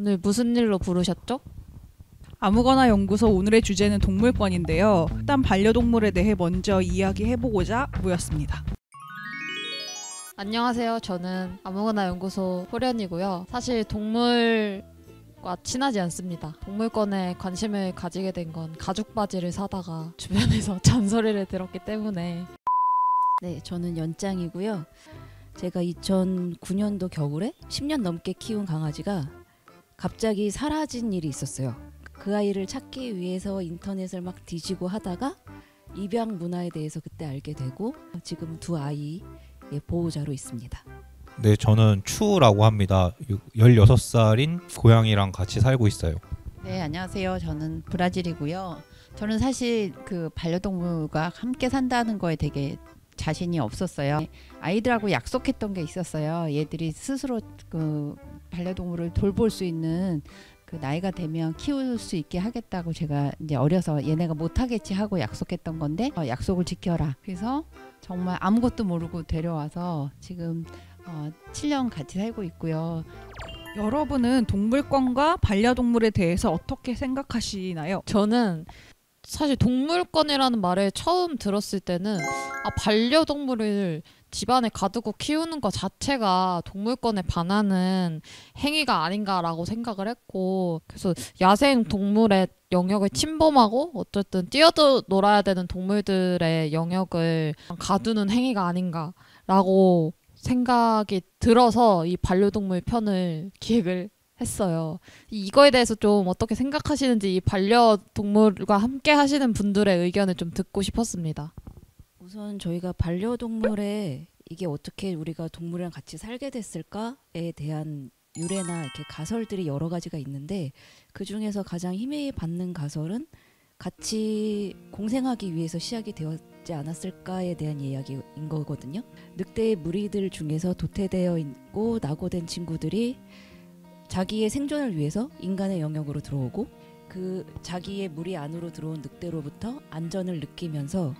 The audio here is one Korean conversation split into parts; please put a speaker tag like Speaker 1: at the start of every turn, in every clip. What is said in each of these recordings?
Speaker 1: 오늘 무슨 일로 부르셨죠?
Speaker 2: 아무거나 연구소 오늘의 주제는 동물권인데요. 일단 반려동물에 대해 먼저 이야기해보고자 모였습니다.
Speaker 1: 안녕하세요. 저는 아무거나 연구소 호련이고요. 사실 동물과 친하지 않습니다. 동물권에 관심을 가지게 된 건 가죽 바지를 사다가 주변에서 잔소리를 들었기 때문에.
Speaker 3: 네, 저는 연짱이고요. 제가 2009년도 겨울에 10년 넘게 키운 강아지가 갑자기 사라진 일이 있었어요. 그 아이를 찾기 위해서 인터넷을 막 뒤지고 하다가 입양 문화에 대해서 그때 알게 되고 지금 두 아이의 보호자로 있습니다.
Speaker 4: 네, 저는 추라고 합니다. 16살인 고양이랑 같이 살고 있어요.
Speaker 5: 네, 안녕하세요. 저는 브라질이고요. 저는 사실 그 반려동물과 함께 산다는 거에 되게 자신이 없었어요. 아이들하고 약속했던 게 있었어요. 얘들이 스스로 그 반려동물을 돌볼 수 있는 그 나이가 되면 키울 수 있게 하겠다고 제가 이제 어려서 얘네가 못하겠지 하고 약속했던 건데 약속을 지켜라. 그래서 정말 아무것도 모르고 데려와서 지금 7년 같이 살고 있고요.
Speaker 2: 여러분은 동물권과 반려동물에 대해서 어떻게 생각하시나요?
Speaker 1: 저는 사실 동물권이라는 말을 처음 들었을 때는 반려동물을 집안에 가두고 키우는 것 자체가 동물권에 반하는 행위가 아닌가라고 생각을 했고, 그래서 야생 동물의 영역을 침범하고 어쨌든 뛰어놀아야 되는 동물들의 영역을 가두는 행위가 아닌가라고 생각이 들어서 이 반려동물 편을 기획을 했어요. 이거에 대해서 좀 어떻게 생각하시는지 이 반려동물과 함께 하시는 분들의 의견을 좀 듣고 싶었습니다.
Speaker 3: 우선 저희가 반려동물에 이게 어떻게 우리가 동물이랑 같이 살게 됐을까에 대한 유래나 이렇게 가설들이 여러 가지가 있는데 그 중에서 가장 힘이 받는 가설은 같이 공생하기 위해서 시작이 되었지 않았을까에 대한 이야기인 거거든요. 늑대의 무리들 중에서 도태되어 있고 낙오된 친구들이 자기의 생존을 위해서 인간의 영역으로 들어오고 그 자기의 무리 안으로 들어온 늑대로부터 안전을 느끼면서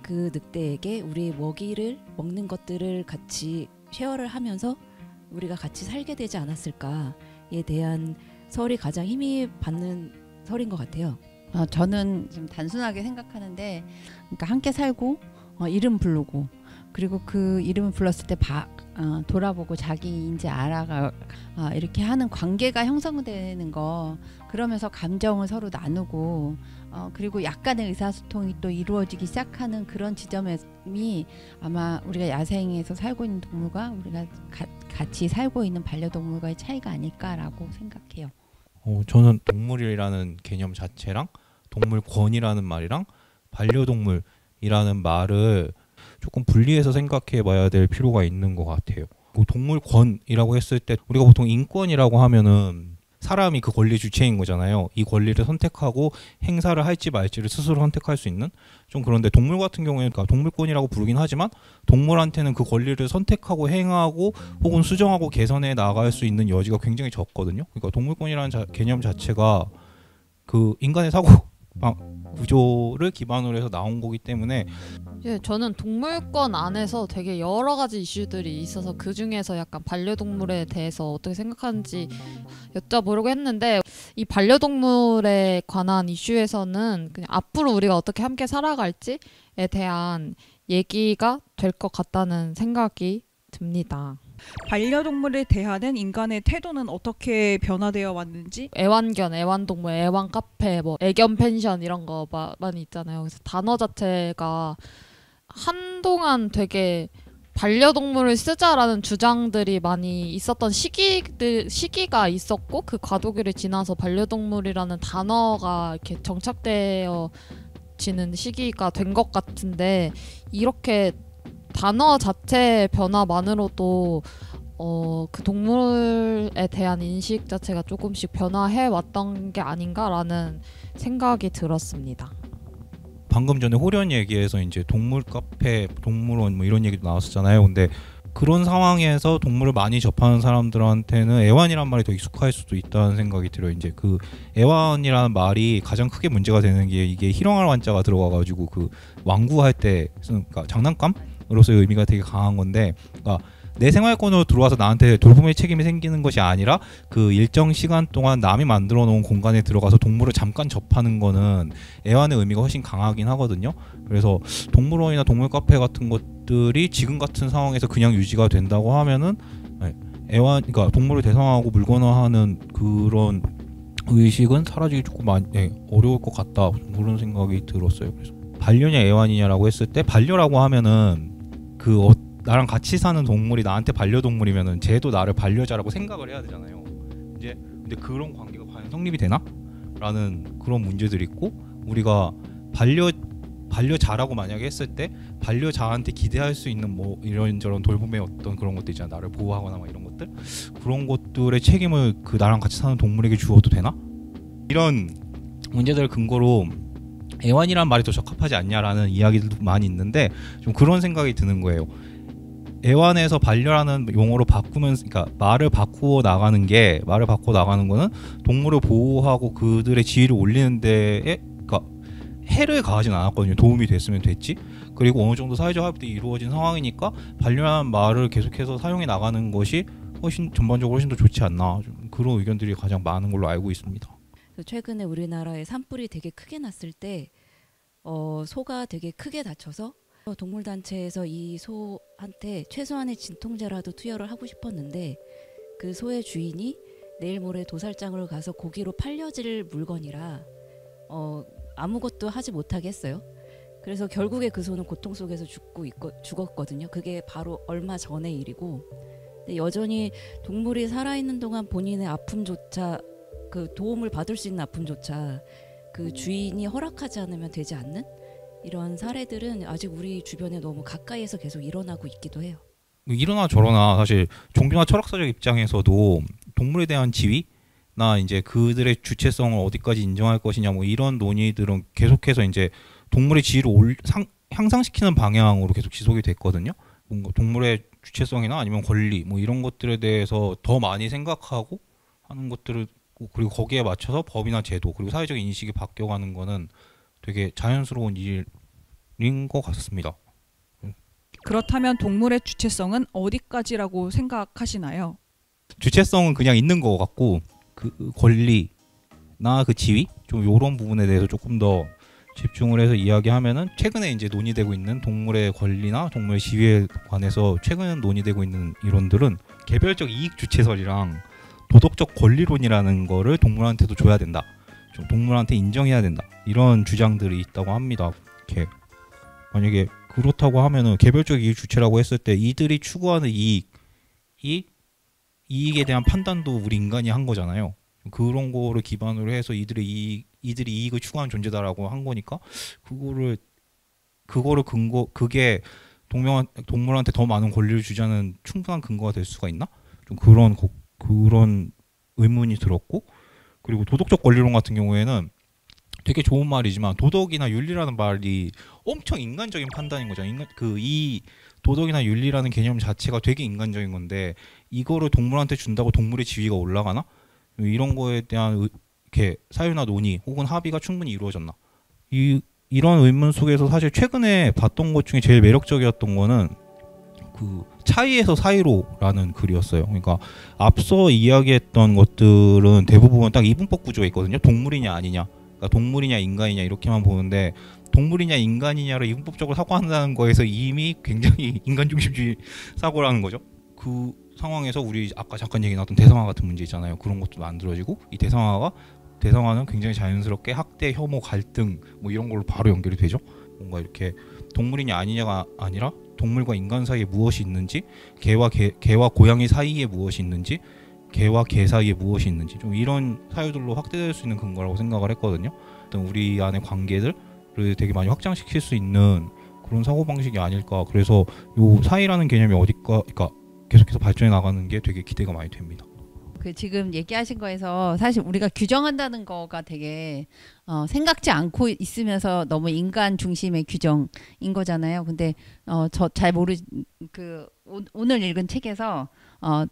Speaker 3: 그 늑대에게 우리의 먹이를 먹는 것들을 같이 쉐어를 하면서 우리가 같이 살게 되지 않았을까에 대한 설이 가장 힘이 받는 설인 것 같아요.
Speaker 5: 저는 좀 단순하게 생각하는데, 그러니까 함께 살고 이름 부르고 그리고 그 이름을 불렀을 때 돌아보고 자기인지 알아가 이렇게 하는 관계가 형성되는 거, 그러면서 감정을 서로 나누고 그리고 약간의 의사소통이 또 이루어지기 시작하는 그런 지점이 아마 우리가 야생에서 살고 있는 동물과 우리가 같이 살고 있는 반려동물과의 차이가 아닐까라고 생각해요.
Speaker 4: 저는 동물이라는 개념 자체랑 동물권이라는 말이랑 반려동물이라는 말을 조금 분리해서 생각해 봐야 될 필요가 있는 것 같아요. 동물권이라고 했을 때 우리가 보통 인권이라고 하면은 사람이 그 권리 주체인 거잖아요. 이 권리를 선택하고 행사를 할지 말지를 스스로 선택할 수 있는, 좀 그런데 동물 같은 경우에는 동물권이라고 부르긴 하지만 동물한테는 그 권리를 선택하고 행하고 혹은 수정하고 개선해 나갈 수 있는 여지가 굉장히 적거든요. 그러니까 동물권이라는 개념 자체가 그 인간의 사고 구조를 기반으로 해서 나온 거기 때문에
Speaker 1: 저는 동물권 안에서 되게 여러 가지 이슈들이 있어서 그 중에서 약간 반려동물에 대해서 어떻게 생각하는지 여쭤보려고 했는데, 이 반려동물에 관한 이슈에서는 그냥 앞으로 우리가 어떻게 함께 살아갈지에 대한 얘기가 될 것 같다는 생각이 듭니다.
Speaker 2: 반려동물에 대하는 인간의 태도는 어떻게 변화되어 왔는지?
Speaker 1: 애완견, 애완동물, 애완카페, 애견 펜션 이런 거 많이 있잖아요. 그래서 단어 자체가 한동안 되게 반려동물을 쓰자라는 주장들이 많이 있었던 시기가 있었고, 그 과도기를 지나서 반려동물이라는 단어가 이렇게 정착되어지는 시기가 된 것 같은데, 이렇게 단어 자체의 변화만으로도 그 동물에 대한 인식 자체가 조금씩 변화해 왔던 게 아닌가라는 생각이 들었습니다.
Speaker 4: 방금 전에 호련 얘기에서 이제 동물 카페, 동물원 이런 얘기도 나왔었잖아요. 근데 그런 상황에서 동물을 많이 접하는 사람들한테는 애완이란 말이 더 익숙할 수도 있다는 생각이 들어요. 이제 그 애완이라는 말이 가장 크게 문제가 되는 게 이게 희롱할 완자가 들어가가지고 그 완구할 때 쓰는, 그러니까 장난감으로서의 의미가 되게 강한 건데, 그러니까 내 생활권으로 들어와서 나한테 돌봄의 책임이 생기는 것이 아니라 그 일정 시간 동안 남이 만들어 놓은 공간에 들어가서 동물을 잠깐 접하는 거는 애완의 의미가 훨씬 강하긴 하거든요. 그래서 동물원이나 동물 카페 같은 것들이 지금 같은 상황에서 그냥 유지가 된다고 하면은 그러니까 동물을 대상화하고 물건화하는 그런 의식은 사라지기 조금 어려울 것 같다, 그런 생각이 들었어요. 그래서 반려냐 애완이냐라고 했을 때, 반려라고 하면은 나랑 같이 사는 동물이 나한테 반려동물이면은 쟤도 나를 반려자라고 생각을 해야 되잖아요. 이제 근데 그런 관계가 과연 성립이 되나? 라는 그런 문제들이 있고, 우리가 반려자라고 만약에 했을 때 반려자한테 기대할 수 있는 뭐 이런저런 돌봄의 어떤 그런 것들 있잖아, 나를 보호하거나 막 이런 것들, 그런 것들의 책임을 그 나랑 같이 사는 동물에게 주어도 되나? 이런 문제들을 근거로 애완이란 말이 더 적합하지 않냐라는 이야기들도 많이 있는데, 좀 그런 생각이 드는 거예요. 애완에서 반려라는 용어로 바꾸면서, 그러니까 말을 바꾸어 나가는 거는 동물을 보호하고 그들의 지위를 올리는 데에 그러니까 해를 가하진 않았거든요. 도움이 됐으면 됐지. 그리고 어느 정도 사회적 합의도 이루어진 상황이니까 반려라는 말을 계속해서 사용해 나가는 것이 전반적으로 훨씬 더 좋지 않나, 좀 그런 의견들이 가장 많은 걸로 알고 있습니다.
Speaker 3: 최근에 우리나라에 산불이 되게 크게 났을 때 소가 되게 크게 다쳐서 동물단체에서 이 소한테 최소한의 진통제라도 투여를 하고 싶었는데, 그 소의 주인이 내일 모레 도살장을 가서 고기로 팔려질 물건이라 아무것도 하지 못하게 했어요. 그래서 결국에 그 소는 고통 속에서 죽었거든요. 그게 바로 얼마 전의 일이고, 근데 여전히 동물이 살아있는 동안 본인의 아픔조차, 그 도움을 받을 수 있는 아픔조차 그 주인이 허락하지 않으면 되지 않는 이런 사례들은 아직 우리 주변에 너무 가까이에서 계속 일어나고 있기도 해요.
Speaker 4: 이러나 저러나 사실 종교나 철학사적 입장에서도 동물에 대한 지위나 이제 그들의 주체성을 어디까지 인정할 것이냐, 뭐 이런 논의들은 계속해서 이제 동물의 지위를 향상시키는 방향으로 계속 지속이 됐거든요. 뭔가 동물의 주체성이나 아니면 권리 뭐 이런 것들에 대해서 더 많이 생각하고 하는 것들을, 그리고 거기에 맞춰서 법이나 제도 그리고 사회적 인식이 바뀌어가는 거는 되게 자연스러운 일인 것 같습니다.
Speaker 2: 그렇다면 동물의 주체성은 어디까지라고 생각하시나요?
Speaker 4: 주체성은 그냥 있는 것 같고, 그 권리나 그 지위 좀 이런 부분에 대해서 조금 더 집중을 해서 이야기하면은, 최근에 이제 논의되고 있는 동물의 권리나 동물의 지위에 관해서 최근 논의되고 있는 이론들은 개별적 이익 주체설이랑 도덕적 권리론이라는 거를 동물한테도 줘야 된다, 좀 동물한테 인정해야 된다, 이런 주장들이 있다고 합니다. 이렇게 만약에 그렇다고 하면은 개별적 이익 주체라고 했을 때 이들이 추구하는 이익에 대한 판단도 우리 인간이 한 거잖아요. 그런 거를 기반으로 해서 이들이 이익을 추구하는 존재다라고 한 거니까, 그게 동물한테 더 많은 권리를 주자는 충분한 근거가 될 수가 있나? 좀 그런 의문이 들었고, 그리고 도덕적 권리론 같은 경우에는 되게 좋은 말이지만 도덕이나 윤리라는 말이 엄청 인간적인 판단인 거죠. 이 도덕이나 윤리라는 개념 자체가 되게 인간적인 건데, 이거를 동물한테 준다고 동물의 지위가 올라가나? 이런 거에 대한 이렇게 사유나 논의 혹은 합의가 충분히 이루어졌나? 이런 의문 속에서 사실 최근에 봤던 것 중에 제일 매력적이었던 거는 그 차이에서 사이로라는 글이었어요. 그러니까 앞서 이야기했던 것들은 대부분 딱 이분법 구조에 있거든요. 동물이냐 아니냐, 그러니까 동물이냐 인간이냐 이렇게만 보는데, 동물이냐 인간이냐를 이분법적으로 사고한다는 거에서 이미 굉장히 인간중심주의 사고라는 거죠. 그 상황에서 우리 아까 잠깐 얘기 나왔던 대상화 같은 문제 있잖아요. 그런 것도 만들어지고, 이 대상화는 굉장히 자연스럽게 학대, 혐오, 갈등 뭐 이런 걸로 바로 연결이 되죠. 뭔가 이렇게 동물이냐 아니냐가 아니라 동물과 인간 사이에 무엇이 있는지, 개와 고양이 사이에 무엇이 있는지, 개와 개 사이에 무엇이 있는지, 좀 이런 사유들로 확대될 수 있는 근거라고 생각을 했거든요. 어떤 우리 안의 관계들을 되게 많이 확장시킬 수 있는 그런 사고방식이 아닐까. 그래서 요 사이라는 개념이 그러니까 계속해서 발전해 나가는 게 되게 기대가 많이 됩니다.
Speaker 5: 그 지금 얘기하신 거에서 사실 우리가 규정한다는 거가 되게 생각지 않고 있으면서 너무 인간 중심의 규정인 거잖아요. 근데 저 잘 오늘 읽은 책에서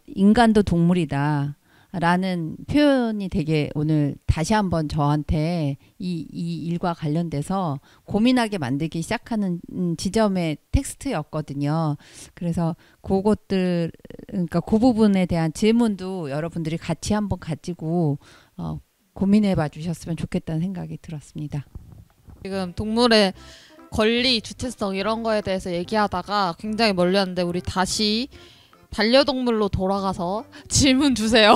Speaker 5: 인간도 동물이다. 라는 표현이 되게 오늘 다시 한번 저한테 이 일과 관련돼서 고민하게 만들기 시작하는 지점의 텍스트였거든요. 그래서 그것들, 그러니까 그 부분에 대한 질문도 여러분들이 같이 한번 가지고 고민해 봐 주셨으면 좋겠다는 생각이 들었습니다.
Speaker 1: 지금 동물의 권리, 주체성 이런 거에 대해서 얘기하다가 굉장히 멀리 왔는데 우리 다시 반려동물로 돌아가서 질문 주세요.